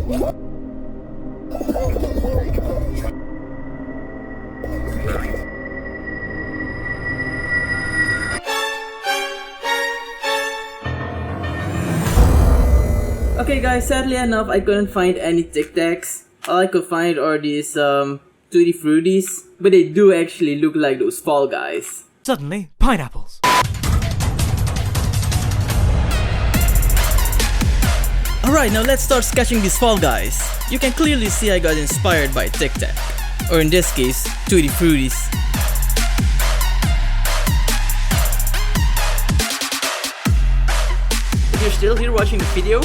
Okay guys, sadly enough, I couldn't find any Tic-Tacs. All I could find are these Tutti Fruities, but they do actually look like those Fall Guys. Suddenly, pineapples. Alright, now let's start sketching these Fall Guys. You can clearly see I got inspired by Tic-Tac, or in this case, Tutti Fruities. If you're still here watching the video,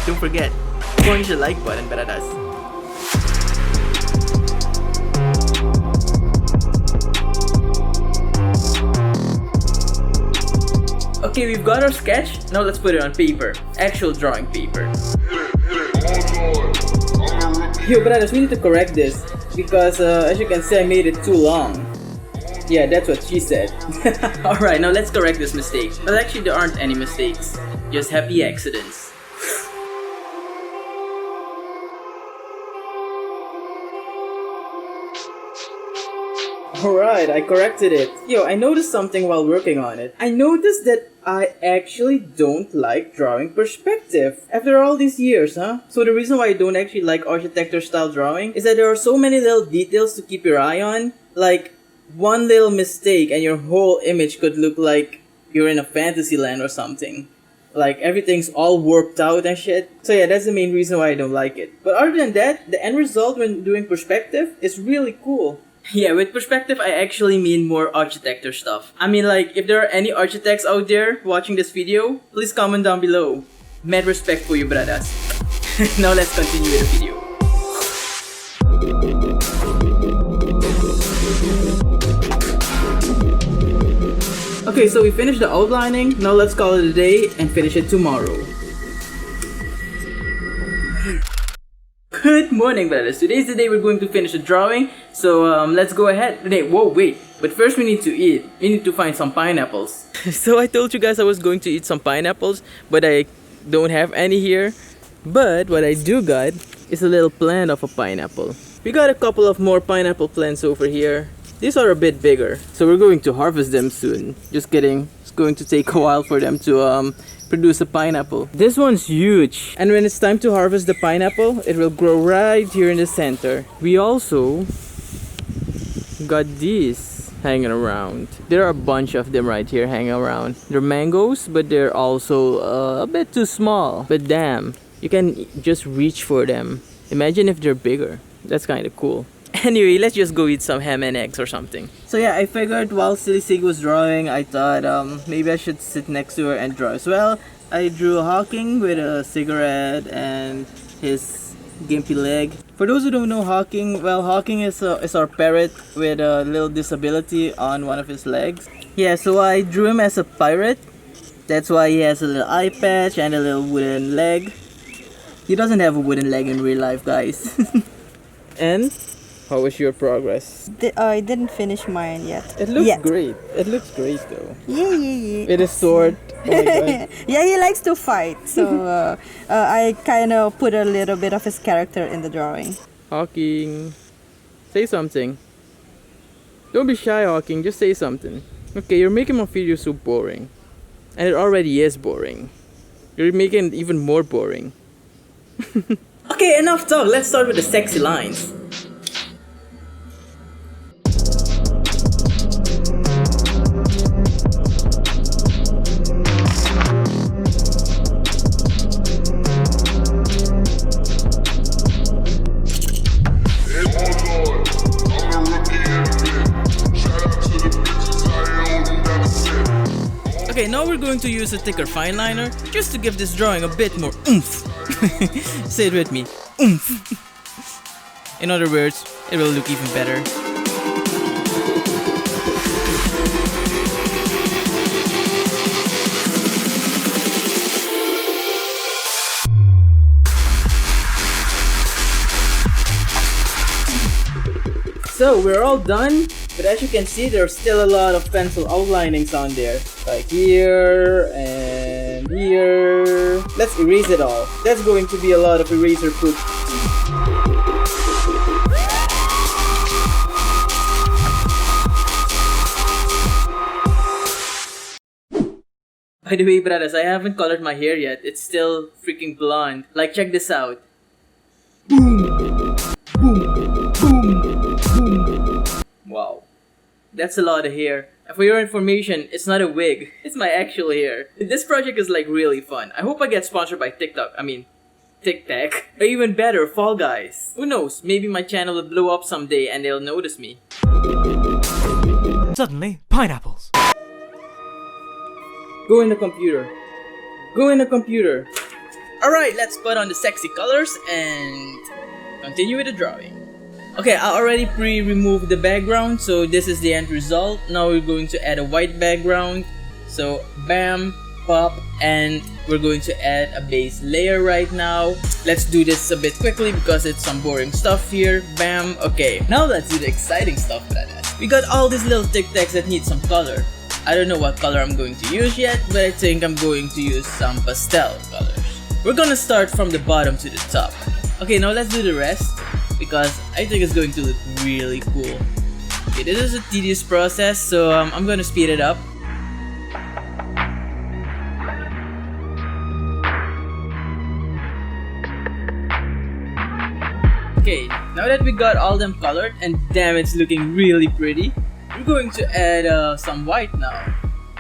don't forget, punch the like button, baradas. Okay, we've got our sketch, now let's put it on paper. Actual drawing paper. Yo, baradas, we need to correct this, because as you can see, I made it too long. Yeah, that's what she said. Alright, now let's correct this mistake. Well, actually there aren't any mistakes, just happy accidents. Alright, I corrected it. Yo, I noticed something while working on it. I noticed that I actually don't like drawing perspective. After all these years, huh? So the reason why I don't actually like architecture style drawing is that there are so many little details to keep your eye on. Like, one little mistake and your whole image could look like you're in a fantasy land or something. Like, everything's all warped out and shit. So yeah, that's the main reason why I don't like it. But other than that, the end result when doing perspective is really cool. Yeah, with perspective, I actually mean more architecture stuff. I mean, like, if there are any architects out there watching this video, please comment down below. Mad respect for you, bradas. Now let's continue with the video. Okay, so we finished the outlining. Now let's call it a day and finish it tomorrow. Good morning, brothers. Today's the day we're going to finish the drawing. So let's go ahead. Whoa, wait. But first we need to eat. We need to find some pineapples. So I told you guys I was going to eat some pineapples, but I don't have any here. But what I do got is a little plant of a pineapple. We got a couple of more pineapple plants over here. These are a bit bigger, so we're going to harvest them soon. Just kidding. It's going to take a while for them to produce a pineapple. This one's huge, and when it's time to harvest the pineapple, it will grow right here in the center. We also got these hanging around. There are a bunch of them right here hanging around. They're mangoes, but they're also a bit too small. But damn, you can just reach for them. Imagine if they're bigger. That's kind of cool. Anyway, let's just go eat some ham and eggs or something. So yeah, I figured while Silly Sig was drawing, I thought maybe I should sit next to her and draw as well. I drew Hawking with a cigarette and his gimpy leg. For those who don't know Hawking, well, Hawking is our parrot with a little disability on one of his legs. Yeah, so I drew him as a pirate. That's why he has a little eye patch and a little wooden leg. He doesn't have a wooden leg in real life, guys. And how was your progress? I didn't finish mine yet. It looks great. It looks great though. Yeah. With a sword. Oh my god. Yeah, he likes to fight. So I kind of put a little bit of his character in the drawing. Hawking, say something. Don't be shy, Hawking. Just say something. Okay, you're making my video so boring. And it already is boring. You're making it even more boring. Okay, enough talk. Let's start with the sexy lines. Okay, now we're going to use a thicker fine liner just to give this drawing a bit more oomph. Say it with me, oomph. In other words, it will look even better. So we're all done, but as you can see, there's still a lot of pencil outlinings on there. Like here and here. Let's erase it all. That's going to be a lot of eraser poop. By the way, brothers, I haven't colored my hair yet. It's still freaking blonde. Like, check this out. Boom! Boom! Boom! Boom! Wow. That's a lot of hair. And for your information, it's not a wig. It's my actual hair. This project is like really fun. I hope I get sponsored by TikTok. I mean, Tic-Tac. Or even better, Fall Guys. Who knows, maybe my channel will blow up someday and they'll notice me. Suddenly, pineapples. Go in the computer. Go in the computer. Alright, let's put on the sexy colors and continue with the drawing. Okay, I already pre-removed the background, so this is the end result. Now we're going to add a white background. So, bam, pop, and we're going to add a base layer right now. Let's do this a bit quickly because it's some boring stuff here. Bam, okay. Now let's do the exciting stuff, brothers. We got all these little tic-tacs that need some color. I don't know what color I'm going to use yet, but I think I'm going to use some pastel colors. We're gonna start from the bottom to the top. Okay, now let's do the rest because I think it's going to look really cool. Okay, this is a tedious process, so I'm gonna speed it up. Okay, now that we got all them colored, and damn, it's looking really pretty, we're going to add some white now.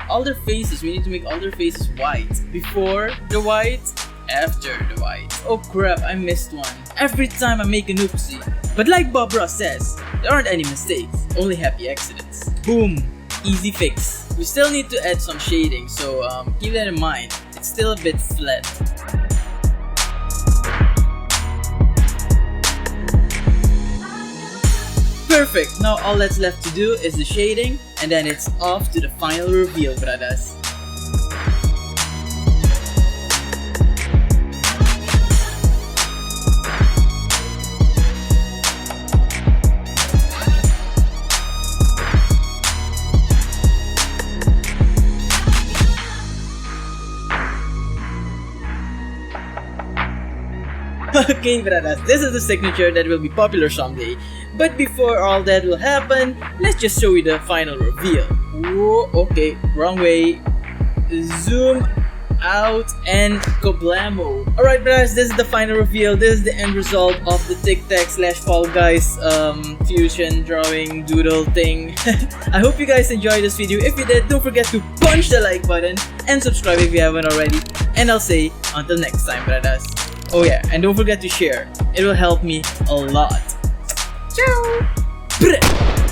All their faces, we need to make all their faces white. Before the white, after the white. Oh crap, I missed one. Every time I make an oopsie. But like Bob Ross says, there aren't any mistakes, only happy accidents. Boom, easy fix. We still need to add some shading, so keep that in mind. It's still a bit flat. Perfect! Now all that's left to do is the shading, and then it's off to the final reveal, brothers. Okay, brothers, this is the signature that will be popular someday. But before all that will happen, let's just show you the final reveal. Whoa, okay, wrong way. Zoom out and kablamo. Alright, brothers, this is the final reveal. This is the end result of the Tic-Tac / Fall Guys fusion drawing doodle thing. I hope you guys enjoyed this video. If you did, don't forget to punch the like button and subscribe if you haven't already. And I'll say until next time, brothers. Oh yeah, and don't forget to share. It will help me a lot. Ciao!